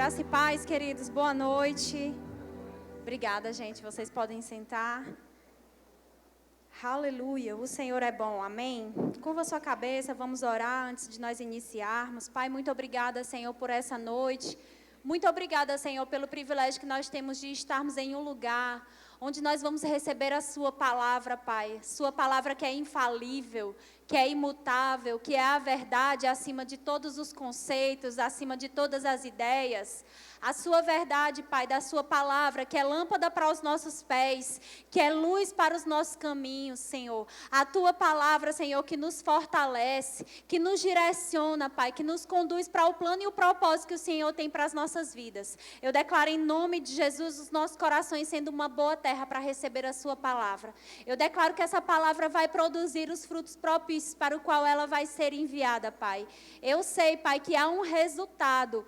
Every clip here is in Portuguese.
Graça e paz, queridos, boa noite. Obrigada, gente, vocês podem sentar. Aleluia, o Senhor é bom, amém? Curva sua cabeça, vamos orar antes de nós iniciarmos. Pai, muito obrigada, Senhor, por essa noite. Muito obrigada, Senhor, pelo privilégio que nós temos de estarmos em um lugar onde nós vamos receber a sua palavra, Pai. Sua palavra que é infalível, que é imutável, que é a verdade acima de todos os conceitos, acima de todas as ideias. A sua verdade, Pai, da sua palavra, que é lâmpada para os nossos pés, que é luz para os nossos caminhos, Senhor. A tua palavra, Senhor, que nos fortalece, que nos direciona, Pai, que nos conduz para o plano e o propósito que o Senhor tem para as nossas vidas. Eu declaro em nome de Jesus os nossos corações sendo uma boa terra para receber a sua palavra. Eu declaro que essa palavra vai produzir os frutos propícios para o qual ela vai ser enviada, Pai. Eu sei, Pai, que há um resultado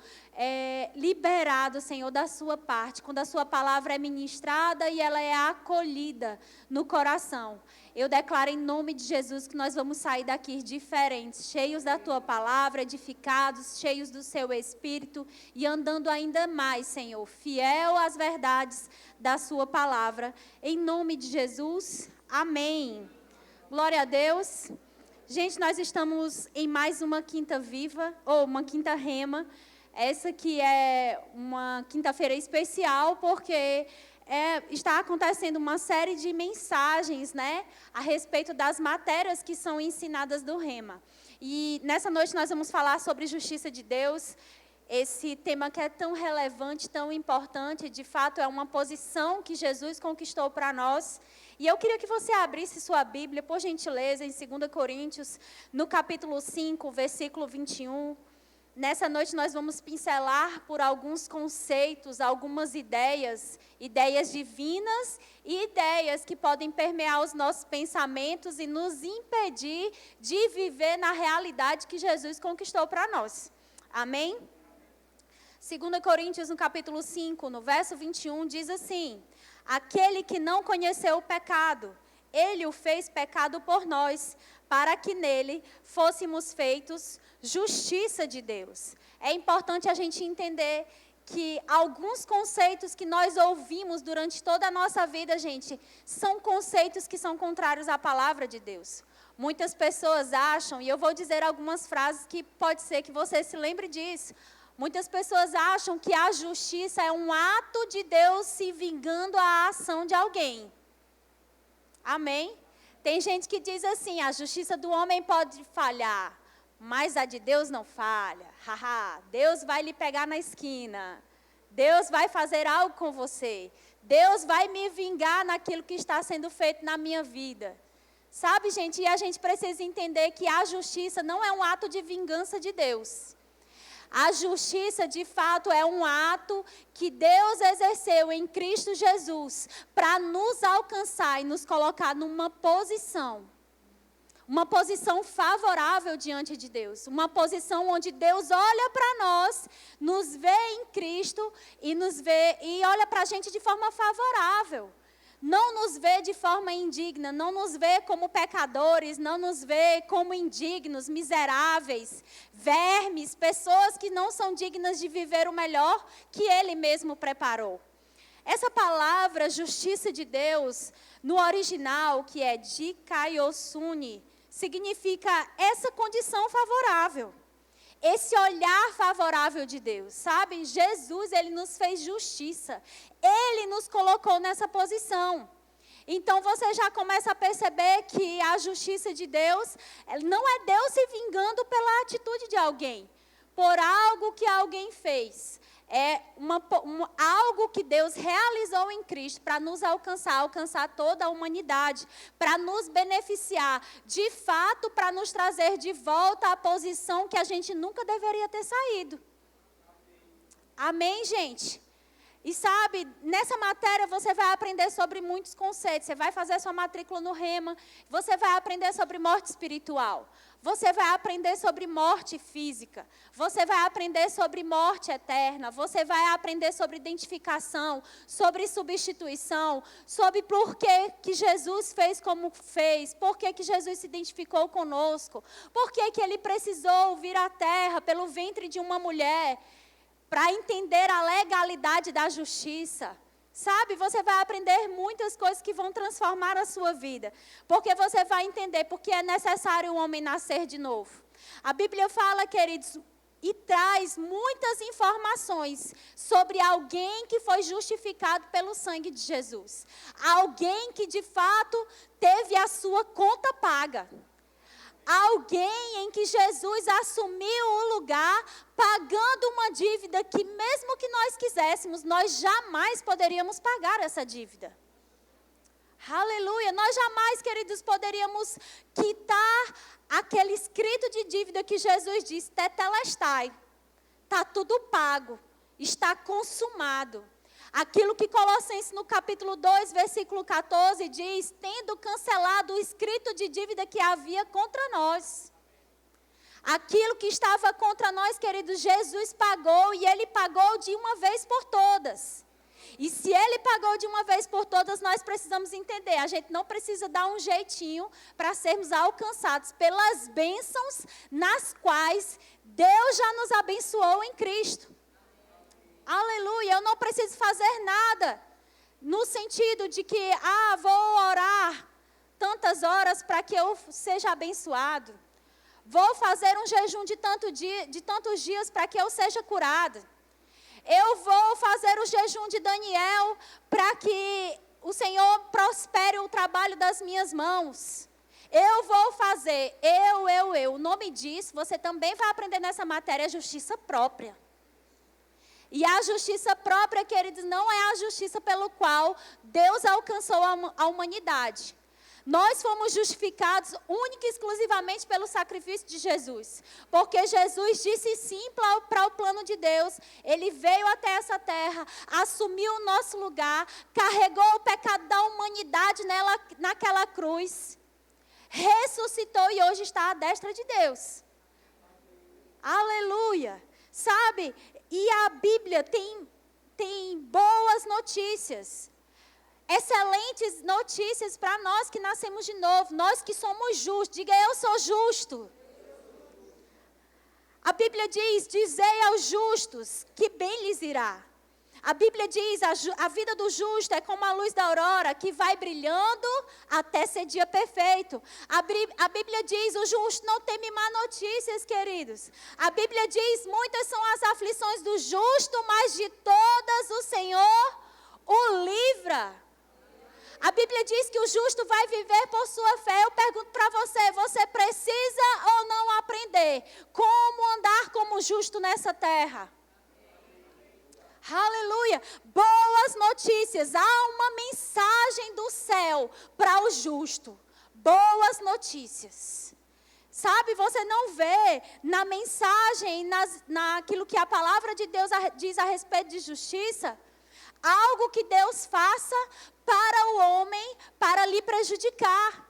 liberado, Senhor, da sua parte, quando a sua palavra é ministrada e ela é acolhida no coração. Eu declaro em nome de Jesus que nós vamos sair daqui diferentes, cheios da tua palavra, edificados, cheios do seu Espírito e andando ainda mais, Senhor, fiel às verdades da sua palavra. Em nome de Jesus, amém. Glória a Deus. Gente, nós estamos em mais uma quinta viva, ou uma quinta rema. Essa aqui é uma quinta-feira especial, porque está acontecendo uma série de mensagens, né, a respeito das matérias que são ensinadas do Rema. E nessa noite nós vamos falar sobre justiça de Deus, esse tema que é tão relevante, tão importante, de fato é uma posição que Jesus conquistou para nós. E eu queria que você abrisse sua Bíblia, por gentileza, em 2 Coríntios, no capítulo 5, versículo 21. Nessa noite nós vamos pincelar por alguns conceitos, algumas ideias divinas e ideias que podem permear os nossos pensamentos e nos impedir de viver na realidade que Jesus conquistou para nós. Amém? 2 Coríntios, no capítulo 5, no verso 21, diz assim: aquele que não conheceu o pecado, ele o fez pecado por nós, para que nele fôssemos feitos justiça de Deus. É importante a gente entender que alguns conceitos que nós ouvimos durante toda a nossa vida, gente, são conceitos que são contrários à palavra de Deus. Muitas pessoas acham, e eu vou dizer algumas frases que pode ser que você se lembre disso. Muitas pessoas acham que a justiça é um ato de Deus se vingando a ação de alguém. Amém? Tem gente que diz assim, a justiça do homem pode falhar, mas a de Deus não falha. Deus vai lhe pegar na esquina. Deus vai fazer algo com você. Deus vai me vingar naquilo que está sendo feito na minha vida. Sabe, gente, e a gente precisa entender que a justiça não é um ato de vingança de Deus. A justiça, de fato, é um ato que Deus exerceu em Cristo Jesus para nos alcançar e nos colocar numa posição favorável diante de Deus. Uma posição onde Deus olha para nós, nos vê em Cristo e olha para a gente de forma favorável. Não nos vê de forma indigna, não nos vê como pecadores, não nos vê como indignos, miseráveis, vermes, pessoas que não são dignas de viver o melhor que Ele mesmo preparou. Essa palavra, justiça de Deus, no original, que é dikaiosune, significa essa condição favorável. Esse olhar favorável de Deus, sabe? Jesus, Ele nos fez justiça. Ele nos colocou nessa posição. Então, você já começa a perceber que a justiça de Deus, não é Deus se vingando pela atitude de alguém, por algo que alguém fez. É algo que Deus realizou em Cristo para nos alcançar toda a humanidade, para nos beneficiar, de fato, para nos trazer de volta à posição que a gente nunca deveria ter saído. Amém, gente? E sabe, nessa matéria você vai aprender sobre muitos conceitos. Você vai fazer sua matrícula no Rema, você vai aprender sobre morte espiritual. Você vai aprender sobre morte física. Você vai aprender sobre morte eterna. Você vai aprender sobre identificação, sobre substituição, sobre por que Jesus fez como fez, por que Jesus se identificou conosco, por que Ele precisou vir à terra pelo ventre de uma mulher, para entender a legalidade da justiça. Sabe, você vai aprender muitas coisas que vão transformar a sua vida. Porque você vai entender porque é necessário o homem nascer de novo. A Bíblia fala, queridos, e traz muitas informações sobre alguém que foi justificado pelo sangue de Jesus. Alguém que de fato teve a sua conta paga. Alguém em que Jesus assumiu o lugar, pagando uma dívida que mesmo que nós quiséssemos, nós jamais poderíamos pagar essa dívida. Aleluia! Nós jamais, queridos, poderíamos quitar aquele escrito de dívida que Jesus disse, tetelestai. Está tudo pago, está consumado. Aquilo que Colossenses no capítulo 2, versículo 14 diz, tendo cancelado o escrito de dívida que havia contra nós. Aquilo que estava contra nós, queridos, Jesus pagou e Ele pagou de uma vez por todas. E se Ele pagou de uma vez por todas, nós precisamos entender. A gente não precisa dar um jeitinho para sermos alcançados pelas bênçãos nas quais Deus já nos abençoou em Cristo. Aleluia, eu não preciso fazer nada. No sentido de que, vou orar tantas horas para que eu seja abençoado. Vou fazer um jejum de tantos dias para que eu seja curado. Eu vou fazer o jejum de Daniel para que o Senhor prospere o trabalho das minhas mãos. Eu vou fazer, eu. O nome disso, você também vai aprender nessa matéria, justiça própria. E a justiça própria, queridos, não é a justiça pelo qual Deus alcançou a humanidade. Nós fomos justificados única e exclusivamente pelo sacrifício de Jesus. Porque Jesus disse sim para o plano de Deus. Ele veio até essa terra, assumiu o nosso lugar, carregou o pecado da humanidade naquela cruz, ressuscitou e hoje está à destra de Deus. Aleluia! Sabe, e a Bíblia tem boas notícias. Excelentes notícias para nós que nascemos de novo, nós que somos justos. Diga, eu sou justo. A Bíblia diz, dizei aos justos que bem lhes irá. A Bíblia diz, a vida do justo é como a luz da aurora, que vai brilhando até ser dia perfeito. A Bíblia diz, o justo não teme má notícias, queridos. A Bíblia diz, muitas são as aflições do justo, mas de todas o Senhor o livra. A Bíblia diz que o justo vai viver por sua fé. Eu pergunto para você, você precisa ou não aprender como andar como justo nessa terra? Aleluia! Boas notícias. Há uma mensagem do céu para o justo. Boas notícias. Sabe, você não vê na mensagem, naquilo que a palavra de Deus diz a respeito de justiça, algo que Deus faça para o homem, para lhe prejudicar,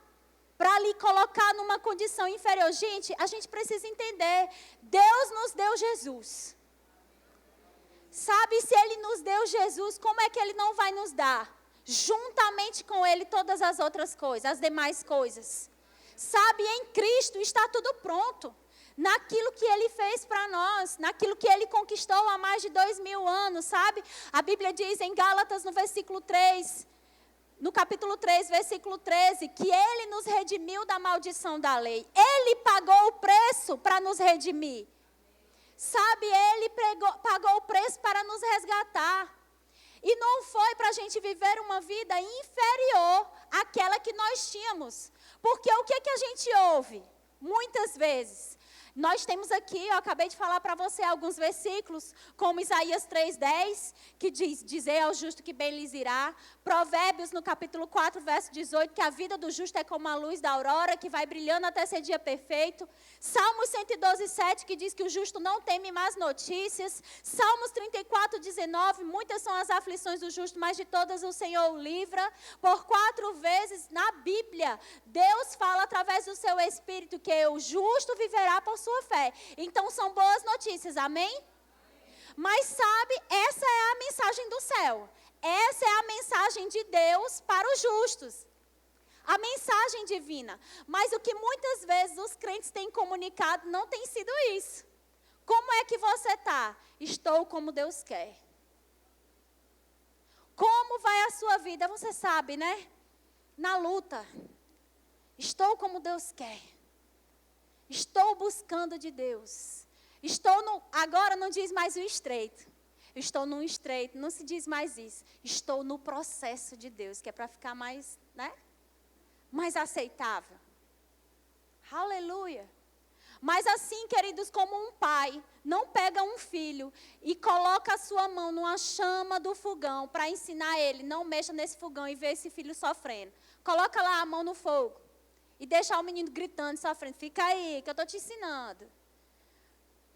para lhe colocar numa condição inferior. Gente, a gente precisa entender, Deus nos deu Jesus. Sabe, se Ele nos deu Jesus, como é que Ele não vai nos dar? Juntamente com Ele todas as outras coisas, as demais coisas. Sabe, em Cristo está tudo pronto. Naquilo que Ele fez para nós, naquilo que Ele conquistou há mais de 2000 anos, sabe? A Bíblia diz em Gálatas, no versículo 3, no capítulo 3, versículo 13, que Ele nos redimiu da maldição da lei. Ele pagou o preço para nos redimir. Sabe, Ele pagou o preço para nos resgatar. E não foi para a gente viver uma vida inferior àquela que nós tínhamos. Porque o que a gente ouve? Muitas vezes. Nós temos aqui, eu acabei de falar para você alguns versículos, como Isaías 3:10, que diz, dizei ao justo que bem lhes irá. Provérbios no capítulo 4, verso 18, que a vida do justo é como a luz da aurora, que vai brilhando até ser dia perfeito. Salmos 112:7, que diz que o justo não teme más notícias. Salmos 34:19, muitas são as aflições do justo, mas de todas o Senhor o livra. Por 4 vezes na Bíblia, Deus fala através do seu Espírito que o justo viverá por sua fé. Então são boas notícias, amém? Mas sabe, essa é a mensagem do céu. Essa é a mensagem de Deus para os justos. A mensagem divina. Mas o que muitas vezes os crentes têm comunicado não tem sido isso. Como é que você está? Estou como Deus quer. Como vai a sua vida? Você sabe, né? Na luta. Estou como Deus quer. Estou buscando de Deus. Agora não diz mais o estreito. Estou num estreito, não se diz mais isso. Estou no processo de Deus, que é para ficar mais, né? Mais aceitável. Aleluia. Mas assim, queridos, como um pai não pega um filho e coloca a sua mão numa chama do fogão para ensinar ele, não mexa nesse fogão e vê esse filho sofrendo. Coloca lá a mão no fogo e deixa o menino gritando e sofrendo. Fica aí, que eu estou te ensinando.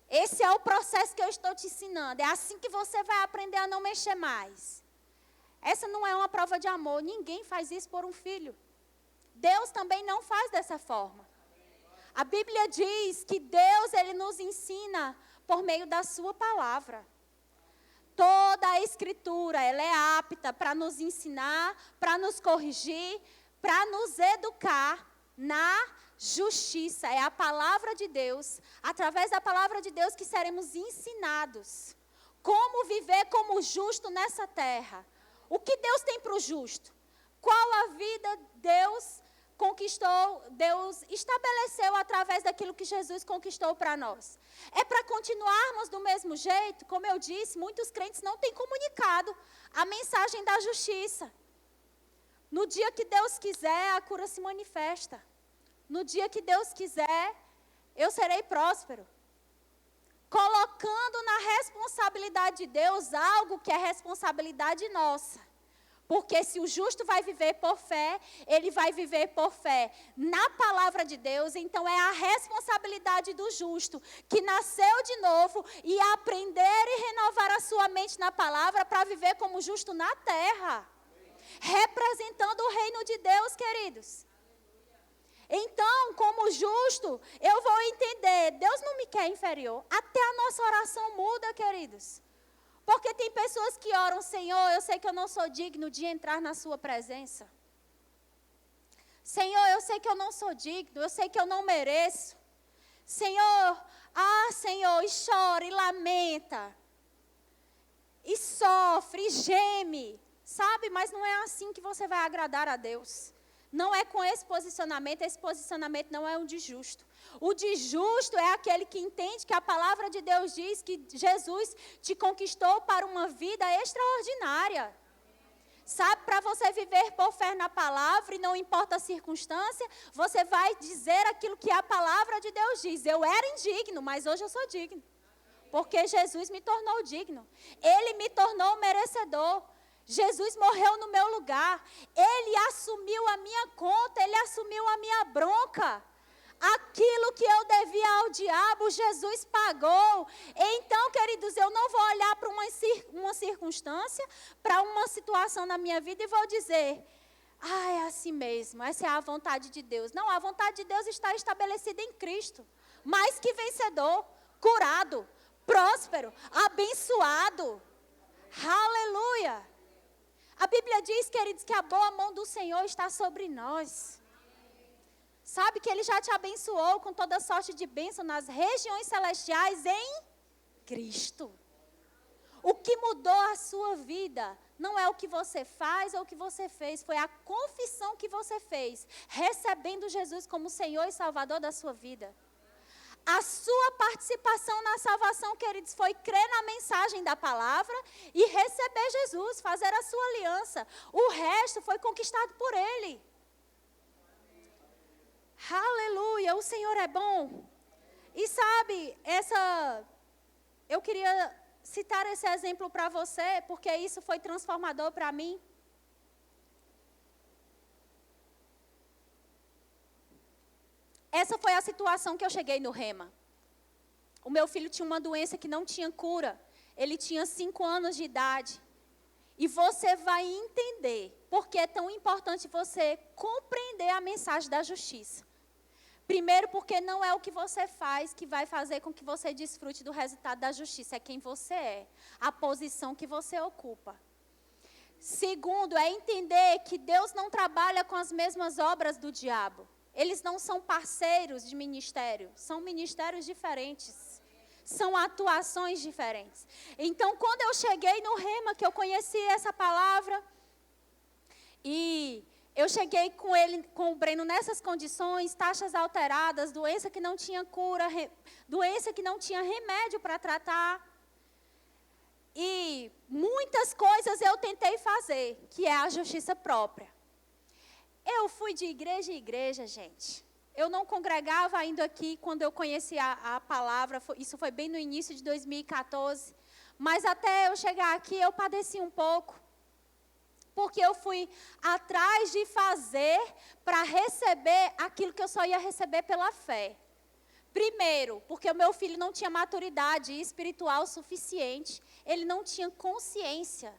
Esse é o processo que eu estou te ensinando. É assim que você vai aprender a não mexer mais. Essa não é uma prova de amor. Ninguém faz isso por um filho. Deus também não faz dessa forma. A Bíblia diz que Deus, Ele nos ensina por meio da sua palavra. Toda a Escritura, ela é apta para nos ensinar, para nos corrigir, para nos educar na justiça. É a palavra de Deus, através da palavra de Deus que seremos ensinados. Como viver como justo nessa terra. O que Deus tem para o justo? Qual a vida Deus conquistou, Deus estabeleceu através daquilo que Jesus conquistou para nós. É para continuarmos do mesmo jeito? Como eu disse, muitos crentes não têm comunicado a mensagem da justiça. No dia que Deus quiser, a cura se manifesta. No dia que Deus quiser, eu serei próspero. Colocando na responsabilidade de Deus algo que é responsabilidade nossa. Porque se o justo vai viver por fé, ele vai viver por fé na palavra de Deus. Então é a responsabilidade do justo que nasceu de novo e aprender e renovar a sua mente na palavra para viver como justo na terra. Representando o reino de Deus, queridos. Então, como justo, eu vou entender, Deus não me quer inferior. Até a nossa oração muda, queridos. Porque tem pessoas que oram, Senhor, eu sei que eu não sou digno de entrar na sua presença. Senhor, eu sei que eu não sou digno, eu sei que eu não mereço. Senhor, Senhor, e chora, e lamenta. E sofre, e geme. Sabe, mas não é assim que você vai agradar a Deus. Não é com esse posicionamento não é um de justo. O de justo é aquele que entende que a palavra de Deus diz que Jesus te conquistou para uma vida extraordinária. Sabe, para você viver por fé na palavra e não importa a circunstância, você vai dizer aquilo que a palavra de Deus diz. Eu era indigno, mas hoje eu sou digno. Porque Jesus me tornou digno. Ele me tornou merecedor. Jesus morreu no meu lugar. Ele assumiu a minha conta, Ele assumiu a minha bronca. Aquilo que eu devia ao diabo, Jesus pagou. Então, queridos, eu não vou olhar para uma circunstância, para uma situação na minha vida e vou dizer, é assim mesmo, essa é a vontade de Deus. Não, a vontade de Deus está estabelecida em Cristo. Mais que vencedor, curado, próspero, abençoado. Aleluia! A Bíblia diz, queridos, que a boa mão do Senhor está sobre nós. Sabe que Ele já te abençoou com toda sorte de bênção nas regiões celestiais em Cristo. O que mudou a sua vida não é o que você faz ou o que você fez, foi a confissão que você fez, recebendo Jesus como Senhor e Salvador da sua vida. A sua participação na salvação, queridos, foi crer na mensagem da palavra e receber Jesus, fazer a sua aliança. O resto foi conquistado por Ele. Aleluia, o Senhor é bom. E sabe, eu queria citar esse exemplo para você, porque isso foi transformador para mim. Essa foi a situação que eu cheguei no Rema. O meu filho tinha uma doença que não tinha cura. Ele tinha 5 anos de idade. E você vai entender porque é tão importante você compreender a mensagem da justiça. Primeiro, porque não é o que você faz que vai fazer com que você desfrute do resultado da justiça. É quem você é, a posição que você ocupa. Segundo, é entender que Deus não trabalha com as mesmas obras do diabo. Eles não são parceiros de ministério, são ministérios diferentes. são atuações diferentes. Então, quando eu cheguei no Rema, que eu conheci essa palavra, e eu cheguei com o Breno nessas condições, taxas alteradas, doença que não tinha cura, doença que não tinha remédio para tratar. E muitas coisas eu tentei fazer, que é a justiça própria. Eu fui de igreja em igreja, gente. Eu não congregava ainda aqui quando eu conheci a palavra, isso foi bem no início de 2014. Mas até eu chegar aqui, eu padeci um pouco. Porque eu fui atrás de fazer para receber aquilo que eu só ia receber pela fé. Primeiro, porque o meu filho não tinha maturidade espiritual suficiente. Ele não tinha consciência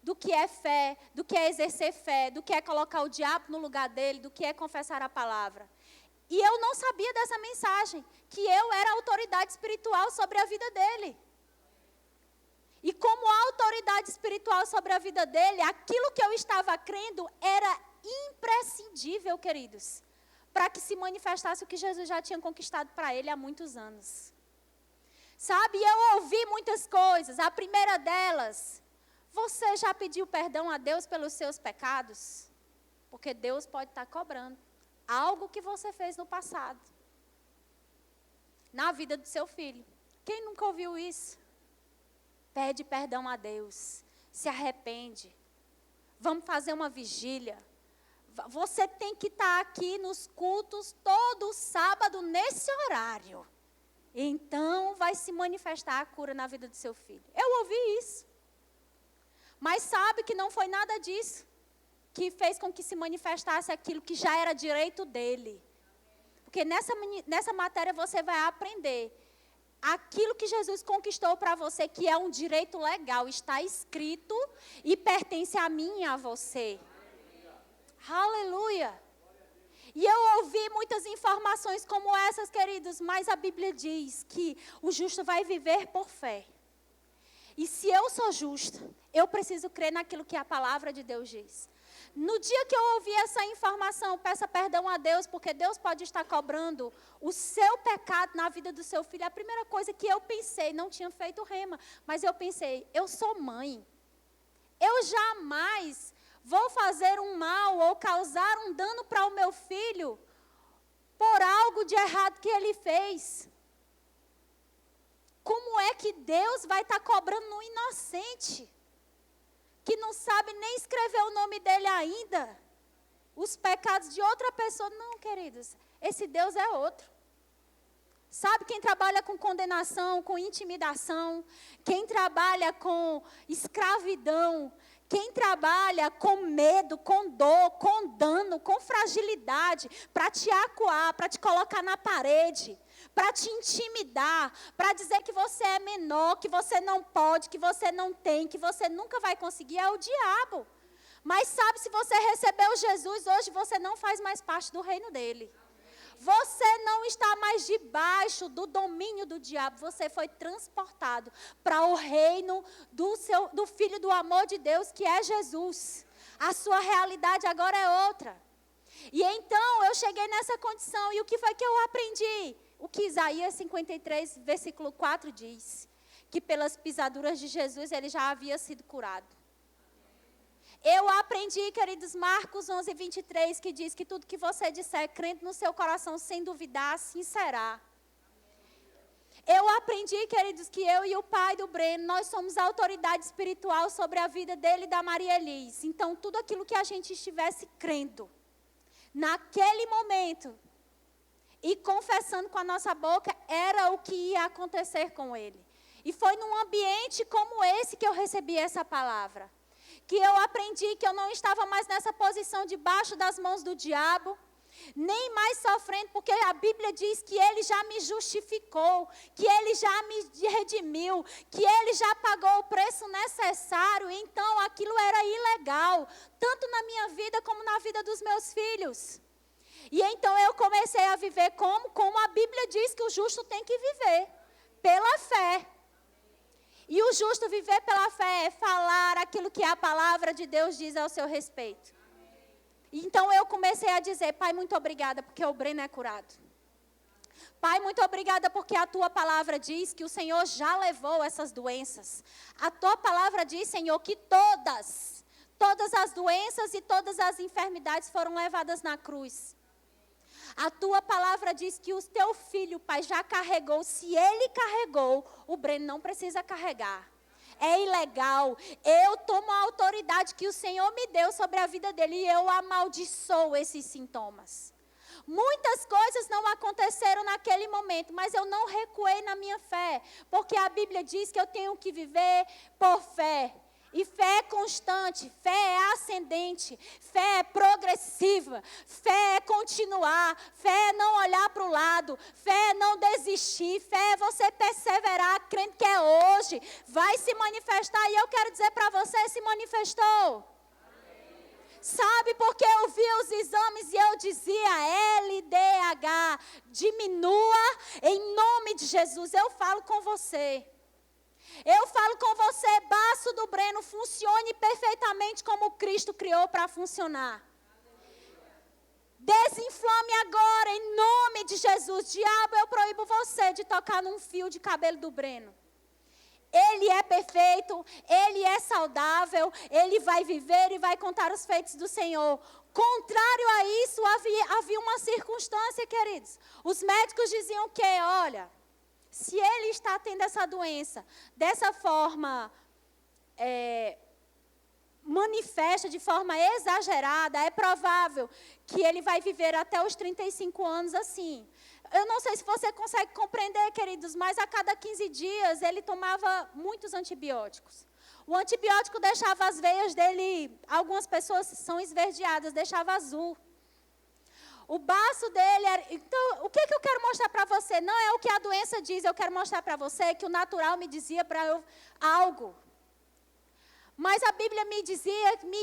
do que é fé, do que é exercer fé, do que é colocar o diabo no lugar dele, do que é confessar a palavra. E eu não sabia dessa mensagem, que eu era autoridade espiritual sobre a vida dele. E como autoridade espiritual sobre a vida dele, aquilo que eu estava crendo era imprescindível, queridos, para que se manifestasse o que Jesus já tinha conquistado para ele há muitos anos. Sabe, eu ouvi muitas coisas. A primeira delas, você já pediu perdão a Deus pelos seus pecados? Porque Deus pode estar cobrando algo que você fez no passado, na vida do seu filho. Quem nunca ouviu isso? Pede perdão a Deus, se arrepende. Vamos fazer uma vigília. Você tem que estar aqui nos cultos todo sábado nesse horário. Então vai se manifestar a cura na vida do seu filho. Eu ouvi isso. Mas sabe que não foi nada disso que fez com que se manifestasse aquilo que já era direito dele. Porque nessa matéria você vai aprender aquilo que Jesus conquistou para você, que é um direito legal, está escrito e pertence a mim e a você. Aleluia! E eu ouvi muitas informações como essas, queridos, mas a Bíblia diz que o justo vai viver por fé. E se eu sou justa, eu preciso crer naquilo que a palavra de Deus diz. No dia que eu ouvi essa informação, peça perdão a Deus, porque Deus pode estar cobrando o seu pecado na vida do seu filho. A primeira coisa que eu pensei, não tinha feito rema, mas eu pensei, eu sou mãe. Eu jamais vou fazer um mal ou causar um dano para o meu filho por algo de errado que ele fez. Como é que Deus vai estar cobrando um inocente, que não sabe nem escrever o nome dele ainda, os pecados de outra pessoa? Não, queridos, esse Deus é outro. Sabe quem trabalha com condenação, com intimidação, quem trabalha com escravidão, quem trabalha com medo, com dor, com dano, com fragilidade, para te acuar, para te colocar na parede, para te intimidar, para dizer que você é menor, que você não pode, que você não tem, que você nunca vai conseguir, é o diabo. Mas sabe, se você recebeu Jesus, hoje você não faz mais parte do reino dele. Você não está mais debaixo do domínio do diabo. Você foi transportado para o reino do Filho do amor de Deus, que é Jesus. A sua realidade agora é outra. E então eu cheguei nessa condição. E o que foi que eu aprendi? O que Isaías 53, versículo 4 diz. Que pelas pisaduras de Jesus ele já havia sido curado. Eu aprendi, queridos, Marcos 11, 23, que diz que tudo que você disser, crendo no seu coração, sem duvidar, assim será. Eu aprendi, queridos, que eu e o pai do Breno, nós somos a autoridade espiritual sobre a vida dele e da Maria Elis. Então, tudo aquilo que a gente estivesse crendo, naquele momento, e confessando com a nossa boca, era o que ia acontecer com ele. E foi num ambiente como esse que eu recebi essa palavra. Que eu aprendi que eu não estava mais nessa posição debaixo das mãos do diabo, nem mais sofrendo, porque a Bíblia diz que ele já me justificou, que ele já me redimiu, que ele já pagou o preço necessário, então aquilo era ilegal, tanto na minha vida como na vida dos meus filhos. E então eu comecei a viver como a Bíblia diz que o justo tem que viver, pela fé. E o justo viver pela fé é falar aquilo que a palavra de Deus diz ao seu respeito. Então eu comecei a dizer, Pai, muito obrigada, porque o Breno é curado. Pai, muito obrigada porque a Tua palavra diz que o Senhor já levou essas doenças. A Tua palavra diz, Senhor, que todas as doenças e todas as enfermidades foram levadas na cruz. A Tua palavra diz que o Teu filho, Pai, já carregou. Se ele carregou, o Breno não precisa carregar. É ilegal. Eu tomo a autoridade que o Senhor me deu sobre a vida dele e eu amaldiçoo esses sintomas. Muitas coisas não aconteceram naquele momento, mas eu não recuei na minha fé, porque a Bíblia diz que eu tenho que viver por fé. E fé é constante, fé é ascendente, fé é progressiva, fé é continuar, fé é não olhar para o lado, fé é não desistir, fé é você perseverar, crendo que é hoje, vai se manifestar. E eu quero dizer para você, se manifestou. Sabe, porque eu via os exames e eu dizia LDH, diminua em nome de Jesus. Eu falo com você. Eu falo com você, baço do Breno, funcione perfeitamente como Cristo criou para funcionar. Desinflame agora em nome de Jesus. Diabo, eu proíbo você de tocar num fio de cabelo do Breno. Ele é perfeito, ele é saudável, ele vai viver e vai contar os feitos do Senhor. Contrário a isso, havia uma circunstância, queridos. Os médicos diziam que, olha, se ele está tendo essa doença dessa forma, manifesta de forma exagerada, é provável que ele vai viver até os 35 anos assim. Eu não sei se você consegue compreender, queridos, mas a cada 15 dias ele tomava muitos antibióticos. O antibiótico deixava as veias dele, algumas pessoas são esverdeadas, deixava azul. O baço dele era... Então, o que eu quero mostrar para você? Não é o que a doença diz, eu quero mostrar para você que o natural me dizia para eu algo. Mas a Bíblia me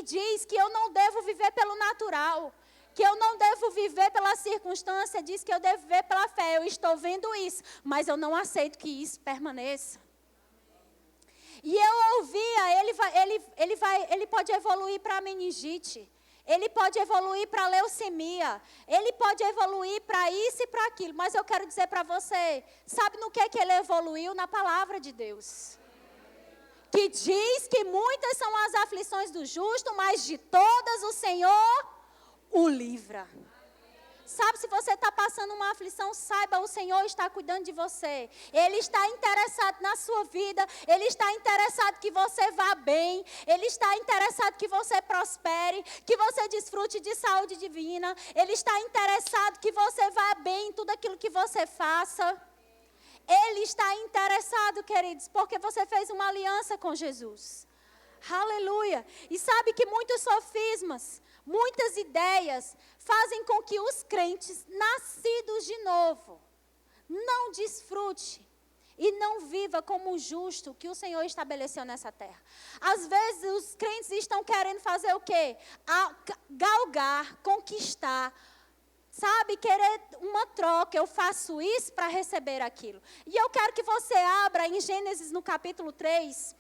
diz que eu não devo viver pelo natural. Que eu não devo viver pela circunstância, diz que eu devo viver pela fé. Eu estou vendo isso, mas eu não aceito que isso permaneça. E eu ouvia, ele pode evoluir para meningite, ele pode evoluir para leucemia, ele pode evoluir para isso e para aquilo. Mas eu quero dizer para você, sabe no que ele evoluiu? Na palavra de Deus. Que diz que muitas são as aflições do justo, mas de todas o Senhor o livra. Sabe, se você está passando uma aflição, saiba, o Senhor está cuidando de você. Ele está interessado na sua vida. Ele está interessado que você vá bem. Ele está interessado que você prospere, que você desfrute de saúde divina. Ele está interessado que você vá bem em tudo aquilo que você faça. Ele está interessado, queridos, porque você fez uma aliança com Jesus. Aleluia. E sabe que muitos sofismas, muitas ideias fazem com que os crentes nascidos de novo não desfrute e não viva como o justo que o Senhor estabeleceu nessa terra. Às vezes os crentes estão querendo fazer o quê? Galgar, conquistar, sabe, querer uma troca. Eu faço isso para receber aquilo. E eu quero que você abra em Gênesis no capítulo 3,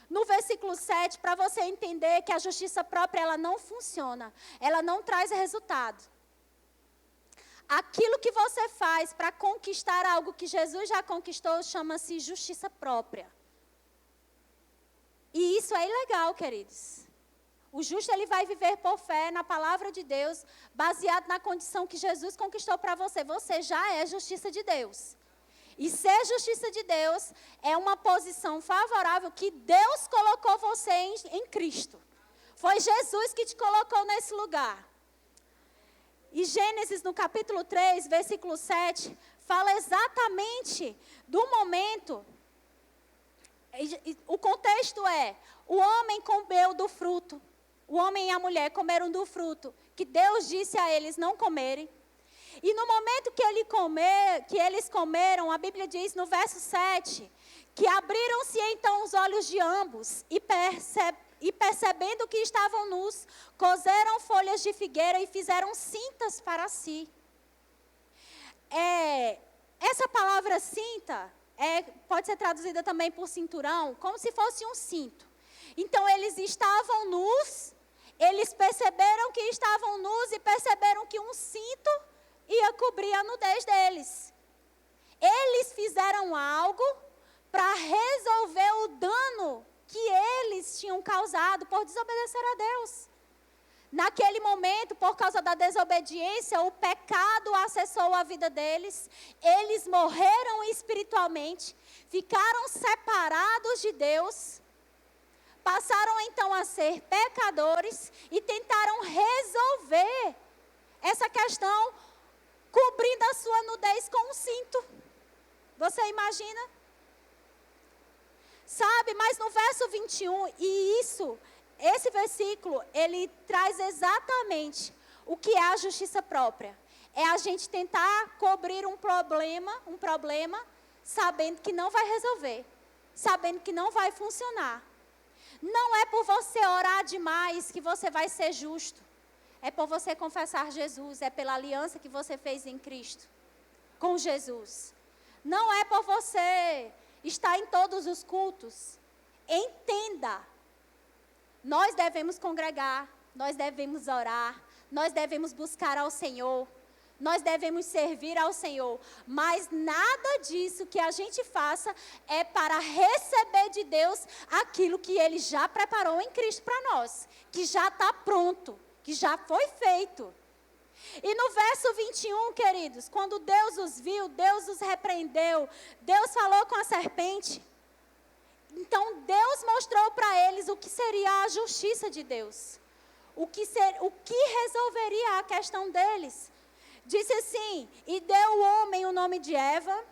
no versículo 7, para você entender que a justiça própria, ela não funciona. Ela não traz resultado. Aquilo que você faz para conquistar algo que Jesus já conquistou, chama-se justiça própria. E isso é ilegal, queridos. O justo, ele vai viver por fé na palavra de Deus, baseado na condição que Jesus conquistou para você. Você já é justiça de Deus. E ser justiça de Deus é uma posição favorável que Deus colocou você em Cristo. Foi Jesus que te colocou nesse lugar. E Gênesis, no capítulo 3, versículo 7, fala exatamente do momento. O contexto é, o homem comeu do fruto. O homem e a mulher comeram do fruto que Deus disse a eles não comerem. E no momento que eles comeram, a Bíblia diz no verso 7, que abriram-se então os olhos de ambos e percebendo que estavam nus, coseram folhas de figueira e fizeram cintas para si. Essa palavra cinta pode ser traduzida também por cinturão, como se fosse um cinto. Então eles estavam nus, eles perceberam que estavam nus e perceberam que um cinto ia cobrir a nudez deles. Eles fizeram algo para resolver o dano que eles tinham causado por desobedecer a Deus. Naquele momento, por causa da desobediência, o pecado acessou a vida deles. Eles morreram espiritualmente, ficaram separados de Deus, passaram então a ser pecadores e tentaram resolver essa questão cobrindo a sua nudez com um cinto. Você imagina? Sabe, mas no verso 21, esse versículo, ele traz exatamente o que é a justiça própria. É a gente tentar cobrir um problema, sabendo que não vai resolver, sabendo que não vai funcionar. Não é por você orar demais que você vai ser justo. É por você confessar Jesus, é pela aliança que você fez em Cristo, com Jesus. Não é por você estar em todos os cultos. Entenda. Nós devemos congregar, nós devemos orar, nós devemos buscar ao Senhor, nós devemos servir ao Senhor. Mas nada disso que a gente faça é para receber de Deus aquilo que Ele já preparou em Cristo para nós, que já está pronto, que já foi feito. E no verso 21, queridos, quando Deus os viu, Deus os repreendeu, Deus falou com a serpente. Então Deus mostrou para eles o que seria a justiça de Deus, o que resolveria a questão deles. Disse assim: e deu o homem o nome de Eva,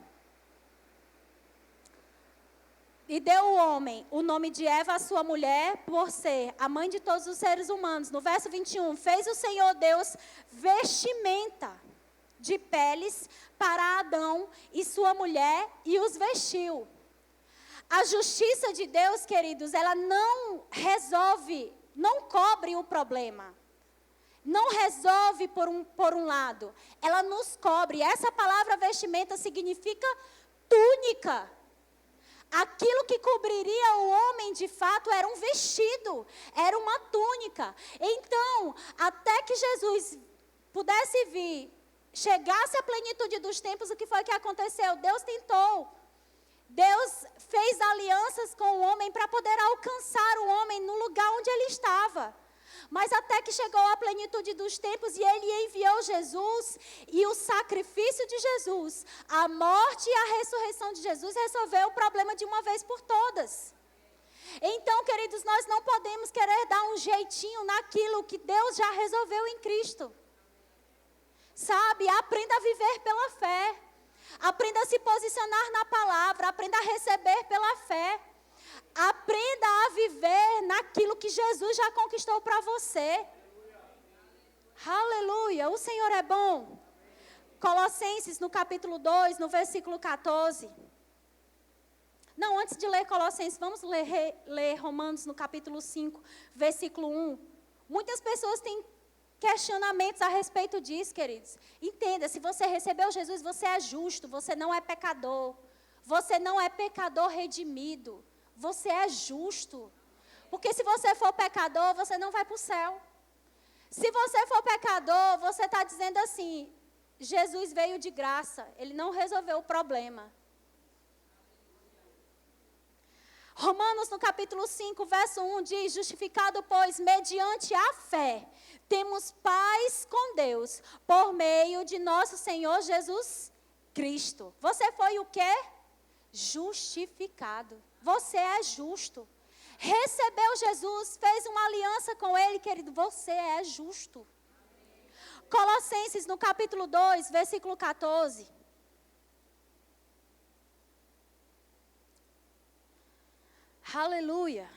e deu o homem o nome de Eva, a sua mulher, por ser a mãe de todos os seres humanos. No verso 21, fez o Senhor Deus vestimenta de peles para Adão e sua mulher e os vestiu. A justiça de Deus, queridos, ela não resolve, não cobre o problema. Não resolve por um lado. Ela nos cobre. Essa palavra vestimenta significa túnica. Aquilo que cobriria o homem, de fato, era um vestido, era uma túnica. Então, até que Jesus pudesse vir, chegasse à plenitude dos tempos, o que foi que aconteceu? Deus tentou. Deus fez alianças com o homem para poder alcançar o homem no lugar onde ele estava. Mas até que chegou a plenitude dos tempos e Ele enviou Jesus, e o sacrifício de Jesus, a morte e a ressurreição de Jesus resolveu o problema de uma vez por todas. Então, queridos, nós não podemos querer dar um jeitinho naquilo que Deus já resolveu em Cristo. Sabe, aprenda a viver pela fé. Aprenda a se posicionar na palavra, aprenda a receber pela fé. Aprenda a viver naquilo que Jesus já conquistou para você. Aleluia, o Senhor é bom. Colossenses, no capítulo 2, no versículo 14. Não, antes de ler Colossenses, vamos ler Romanos, no capítulo 5, versículo 1. Muitas pessoas têm questionamentos a respeito disso, queridos. Entenda, se você recebeu Jesus, você é justo, você não é pecador. Você não é pecador redimido. Você é justo. Porque se você for pecador, você não vai para o céu. Se você for pecador, você está dizendo assim: Jesus veio de graça, Ele não resolveu o problema. Romanos, no capítulo 5, verso 1, diz: justificado, pois, mediante a fé, temos paz com Deus, por meio de nosso Senhor Jesus Cristo. Você foi o quê? Justificado. Você é justo. Recebeu Jesus, fez uma aliança com Ele, querido, você é justo. Colossenses, no capítulo 2, versículo 14. Aleluia.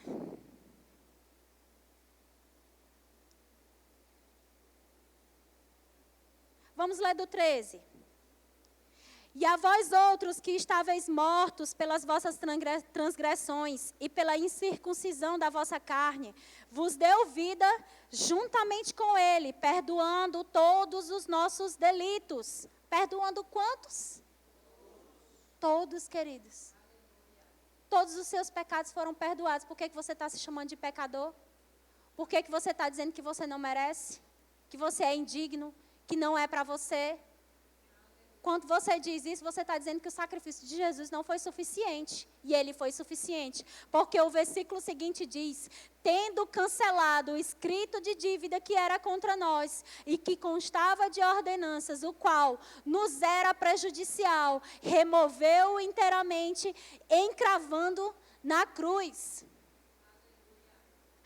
Vamos ler do 13. E a vós outros que estáveis mortos pelas vossas transgressões e pela incircuncisão da vossa carne, vos deu vida juntamente com Ele, perdoando todos os nossos delitos. Perdoando quantos? Todos, queridos. Todos os seus pecados foram perdoados. Por que você está se chamando de pecador? Por que você está dizendo que você não merece? Que você é indigno? Que não é para você? Quando você diz isso, você está dizendo que o sacrifício de Jesus não foi suficiente. E ele foi suficiente. Porque o versículo seguinte diz: tendo cancelado o escrito de dívida que era contra nós e que constava de ordenanças, o qual nos era prejudicial, removeu-o inteiramente, encravando na cruz.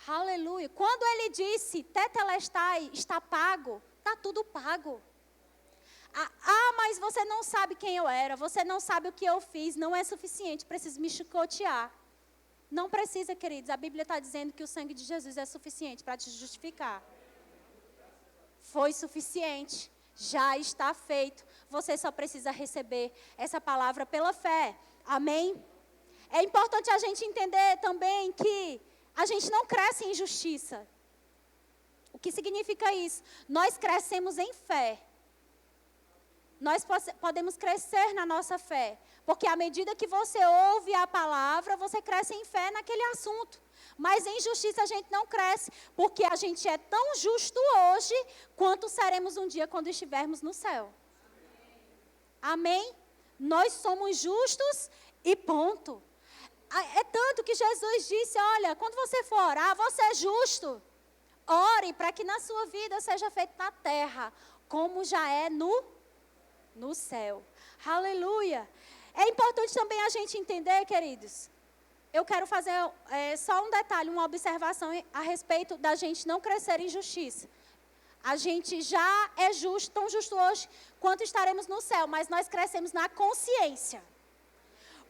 Aleluia. Quando ele disse, tetelestai, está pago, está tudo pago. Mas você não sabe quem eu era, você não sabe o que eu fiz, não é suficiente, preciso me chicotear. Não precisa, queridos, a Bíblia está dizendo que o sangue de Jesus é suficiente para te justificar. Foi suficiente, já está feito, você só precisa receber essa palavra pela fé, amém? É importante a gente entender também que a gente não cresce em justiça. O que significa isso? Nós crescemos em fé. Nós podemos crescer na nossa fé, porque à medida que você ouve a palavra, você cresce em fé naquele assunto. Mas em justiça a gente não cresce, porque a gente é tão justo hoje, quanto seremos um dia quando estivermos no céu. Amém? Nós somos justos e ponto. É tanto que Jesus disse, olha, quando você for orar, você é justo. Ore para que na sua vida seja feito na terra, como já é no céu. Aleluia. É importante também a gente entender, queridos. Eu quero fazer só um detalhe, uma observação a respeito da gente não crescer em justiça. A gente já é justo, tão justo hoje, quanto estaremos no céu, mas nós crescemos na consciência.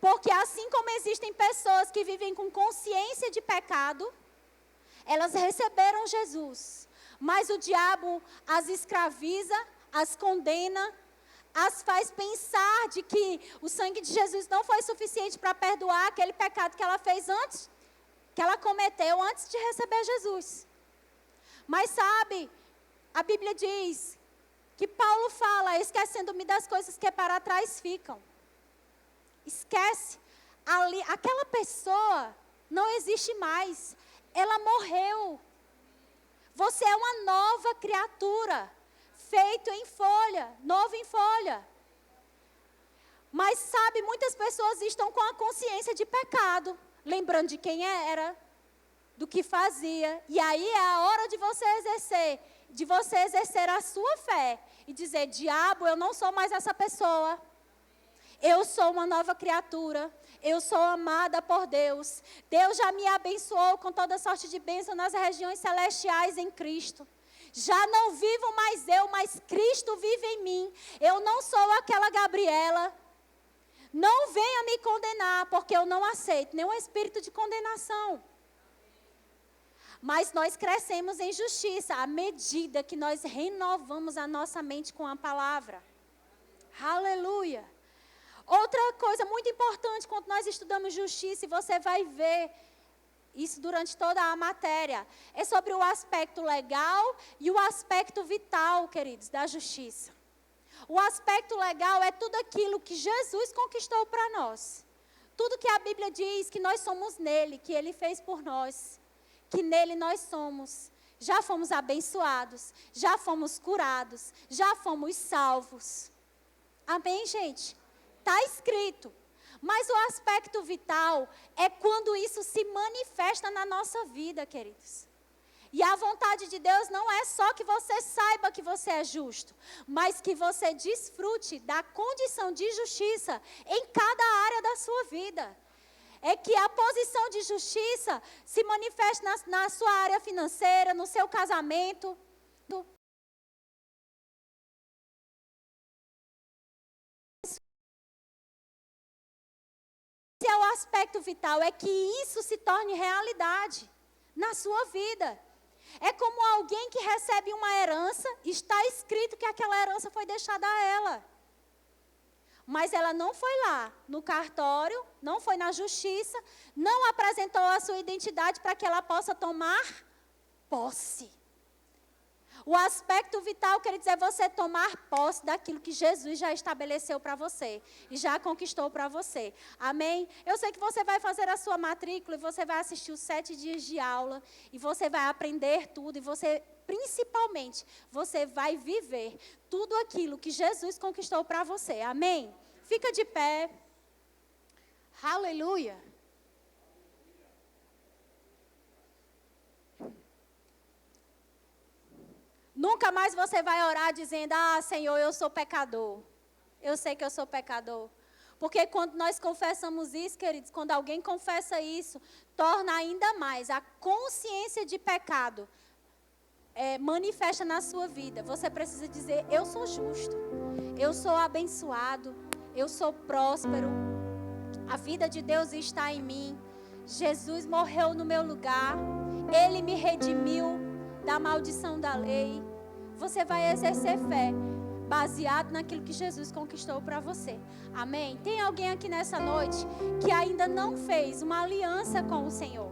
Porque assim como existem pessoas que vivem com consciência de pecado, elas receberam Jesus, mas o diabo as escraviza, as condena, as faz pensar de que o sangue de Jesus não foi suficiente para perdoar aquele pecado que ela fez antes, que ela cometeu antes de receber Jesus. Mas sabe, a Bíblia diz que Paulo fala, esquecendo-me das coisas que para trás ficam. Esquece, ali, aquela pessoa não existe mais, ela morreu. Você é uma nova criatura, feito em folha, novo em folha. Mas sabe, muitas pessoas estão com a consciência de pecado, lembrando de quem era, do que fazia. E aí é a hora de você exercer a sua fé e dizer, diabo, eu não sou mais essa pessoa. Eu sou uma nova criatura, eu sou amada por Deus. Deus já me abençoou com toda sorte de bênção nas regiões celestiais em Cristo. Já não vivo mais eu, mas Cristo vive em mim. Eu não sou aquela Gabriela. Não venha me condenar, porque eu não aceito nenhum espírito de condenação. Mas nós crescemos em justiça à medida que nós renovamos a nossa mente com a palavra. Aleluia. Outra coisa muito importante quando nós estudamos justiça, e você vai ver isso durante toda a matéria, é sobre o aspecto legal e o aspecto vital, queridos, da justiça. O aspecto legal é tudo aquilo que Jesus conquistou para nós. Tudo que a Bíblia diz que nós somos nele, que ele fez por nós, que nele nós somos. Já fomos abençoados, já fomos curados, já fomos salvos. Amém, gente? Está escrito. Mas o aspecto vital é quando isso se manifesta na nossa vida, queridos. E a vontade de Deus não é só que você saiba que você é justo, mas que você desfrute da condição de justiça em cada área da sua vida. É que a posição de justiça se manifeste na sua área financeira, no seu casamento. Esse é o aspecto vital, é que isso se torne realidade na sua vida. É como alguém que recebe uma herança, está escrito que aquela herança foi deixada a ela. Mas ela não foi lá no cartório, não foi na justiça, não apresentou a sua identidade para que ela possa tomar posse. O aspecto vital, quer dizer, você tomar posse daquilo que Jesus já estabeleceu para você e já conquistou para você. Amém? Eu sei que você vai fazer a sua matrícula e você vai assistir os 7 dias de aula e você vai aprender tudo e você, principalmente, você vai viver tudo aquilo que Jesus conquistou para você. Amém? Fica de pé. Aleluia. Nunca mais você vai orar dizendo, Senhor, eu sou pecador. Eu sei que eu sou pecador. Porque quando nós confessamos isso, queridos, quando alguém confessa isso, torna ainda mais a consciência de pecado manifesta na sua vida. Você precisa dizer, eu sou justo, eu sou abençoado, eu sou próspero, a vida de Deus está em mim, Jesus morreu no meu lugar, Ele me redimiu da maldição da lei. Você vai exercer fé baseado naquilo que Jesus conquistou para você. Amém? Tem alguém aqui nessa noite que ainda não fez uma aliança com o Senhor?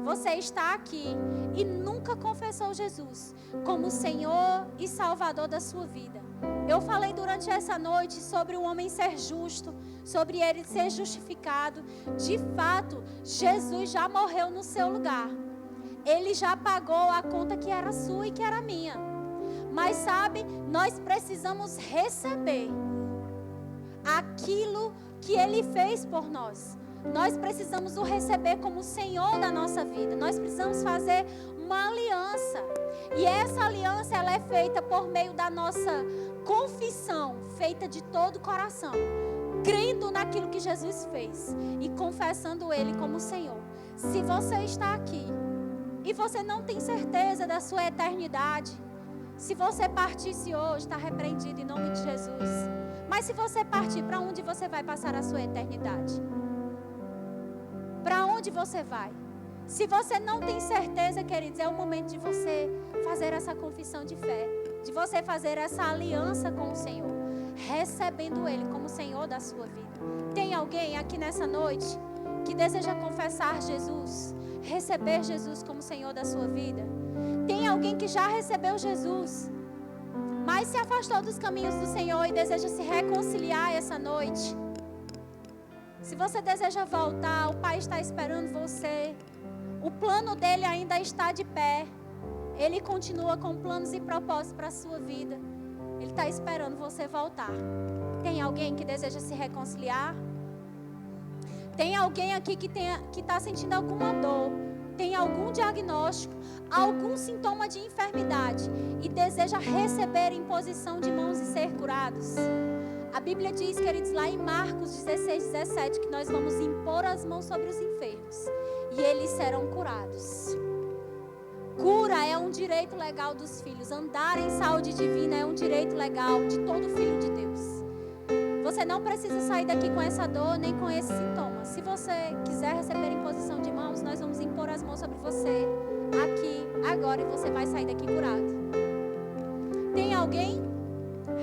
Você está aqui e nunca confessou Jesus como Senhor e Salvador da sua vida. Eu falei durante essa noite sobre o homem ser justo, sobre ele ser justificado. De fato, Jesus já morreu no seu lugar. Ele já pagou a conta que era sua e que era minha. Mas sabe, nós precisamos receber aquilo que Ele fez por nós. Nós precisamos o receber como Senhor da nossa vida. Nós precisamos fazer uma aliança. E essa aliança, ela é feita por meio da nossa confissão, feita de todo o coração, crendo naquilo que Jesus fez e confessando Ele como Senhor. Se você está aqui e você não tem certeza da sua eternidade, se você partisse hoje, está repreendido em nome de Jesus. Mas se você partir, para onde você vai passar a sua eternidade? Para onde você vai? Se você não tem certeza, queridos, é o momento de você fazer essa confissão de fé, de você fazer essa aliança com o Senhor, recebendo Ele como Senhor da sua vida. Tem alguém aqui nessa noite que deseja confessar Jesus, receber Jesus como Senhor da sua vida? Tem alguém que já recebeu Jesus, mas se afastou dos caminhos do Senhor e deseja se reconciliar essa noite? Se você deseja voltar, o Pai está esperando você. O plano dele ainda está de pé. Ele continua com planos e propósitos para a sua vida. Ele está esperando você voltar. Tem alguém que deseja se reconciliar? Tem alguém aqui que está sentindo alguma dor? Tem algum diagnóstico, algum sintoma de enfermidade e deseja receber imposição de mãos e ser curados? A Bíblia diz, queridos, lá em Marcos 16, 17, que nós vamos impor as mãos sobre os enfermos e eles serão curados. Cura é um direito legal dos filhos. Andar em saúde divina é um direito legal de todo filho de Deus. Você não precisa sair daqui com essa dor, nem com esse sintoma. Se você quiser receber imposição de mãos, nós vamos impor as mãos sobre você, aqui, agora, e você vai sair daqui curado. Tem alguém?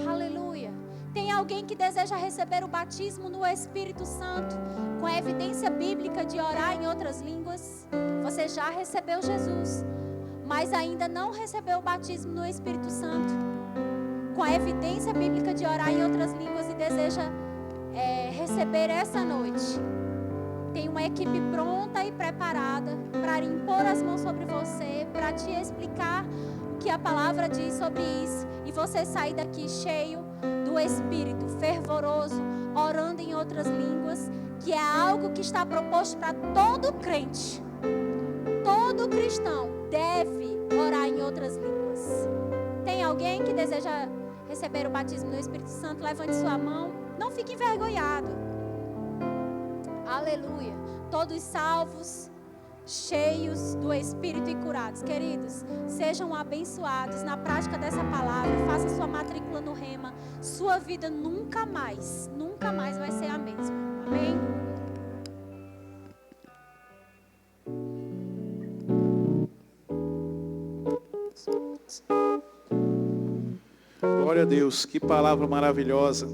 Aleluia. Tem alguém que deseja receber o batismo no Espírito Santo, com a evidência bíblica de orar em outras línguas? Você já recebeu Jesus, mas ainda não recebeu o batismo no Espírito Santo, com a evidência bíblica de orar em outras línguas e deseja receber essa noite. Tem uma equipe pronta e preparada para impor as mãos sobre você, para te explicar o que a palavra diz sobre isso, e você sair daqui cheio do Espírito, fervoroso, orando em outras línguas, que é algo que está proposto para todo crente. Todo cristão deve orar em outras línguas. Tem alguém que deseja receber o batismo no Espírito Santo? Levante sua mão. Não fique envergonhado. Aleluia. Todos salvos, cheios do Espírito e curados. Queridos, sejam abençoados na prática dessa palavra. Faça sua matrícula no Rema. Sua vida nunca mais vai ser a mesma. Amém? Glória a Deus, que palavra maravilhosa.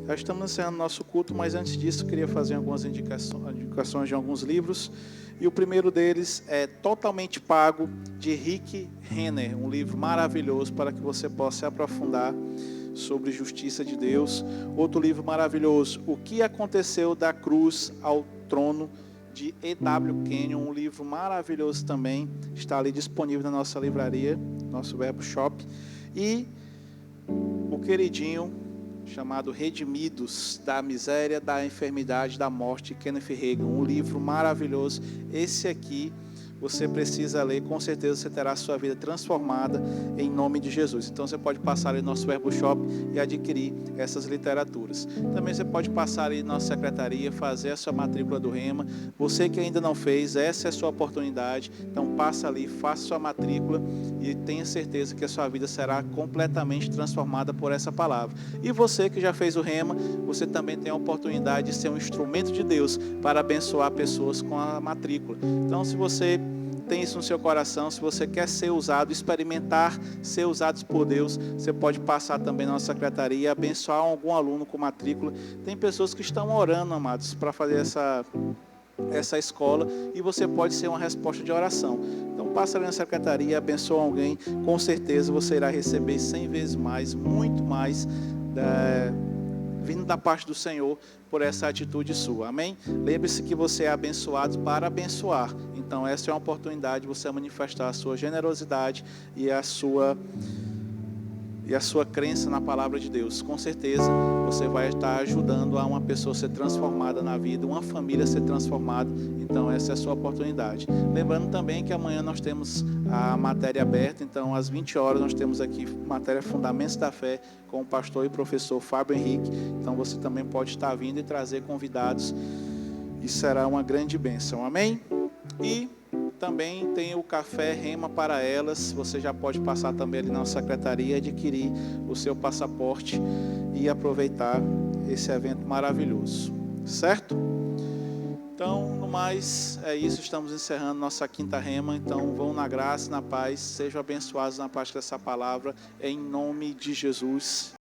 Já estamos encerrando nosso culto, mas antes disso, queria fazer algumas indicações de alguns livros. E o primeiro deles é Totalmente Pago, de Rick Renner, um livro maravilhoso para que você possa se aprofundar sobre justiça de Deus. Outro livro maravilhoso, O que aconteceu da cruz ao trono, de E.W. Kenyon, um livro maravilhoso também, está ali disponível na nossa livraria, nosso Verbo Shop. E o queridinho chamado Redimidos, da miséria, da enfermidade, da morte, de Kenneth Hagin, um livro maravilhoso. Esse aqui você precisa ler, com certeza você terá a sua vida transformada em nome de Jesus. Então você pode passar ali no nosso Verbo Shop e adquirir essas literaturas. Também você pode passar ali na nossa secretaria, fazer a sua matrícula do Rema. Você que ainda não fez, essa é a sua oportunidade. Então passa ali, faça sua matrícula e tenha certeza que a sua vida será completamente transformada por essa palavra. E você que já fez o Rema, você também tem a oportunidade de ser um instrumento de Deus para abençoar pessoas com a matrícula. Então se você tem isso no seu coração, se você quer ser usado, experimentar ser usado por Deus, você pode passar também na nossa secretaria e abençoar algum aluno com matrícula. Tem pessoas que estão orando, amados, para fazer essa escola, e você pode ser uma resposta de oração. Então passa ali na secretaria, abençoa alguém, com certeza você irá receber 100 vezes mais, muito mais, vindo da parte do Senhor por essa atitude sua, amém? Lembre-se que você é abençoado para abençoar, então essa é uma oportunidade de você manifestar a sua generosidade e a sua crença na palavra de Deus. Com certeza você vai estar ajudando a uma pessoa a ser transformada na vida, uma família a ser transformada. Então essa é a sua oportunidade. Lembrando também que amanhã nós temos a matéria aberta, então às 20 horas nós temos aqui matéria Fundamentos da Fé com o pastor e professor Fábio Henrique. Então você também pode estar vindo e trazer convidados e será uma grande bênção, amém? E também tem o Café Rema para Elas. Você já pode passar também ali na nossa secretaria, adquirir o seu passaporte e aproveitar esse evento maravilhoso, certo? Então, no mais, é isso. Estamos encerrando nossa quinta Rema. Então, vão na graça, na paz, sejam abençoados na parte dessa palavra, em nome de Jesus.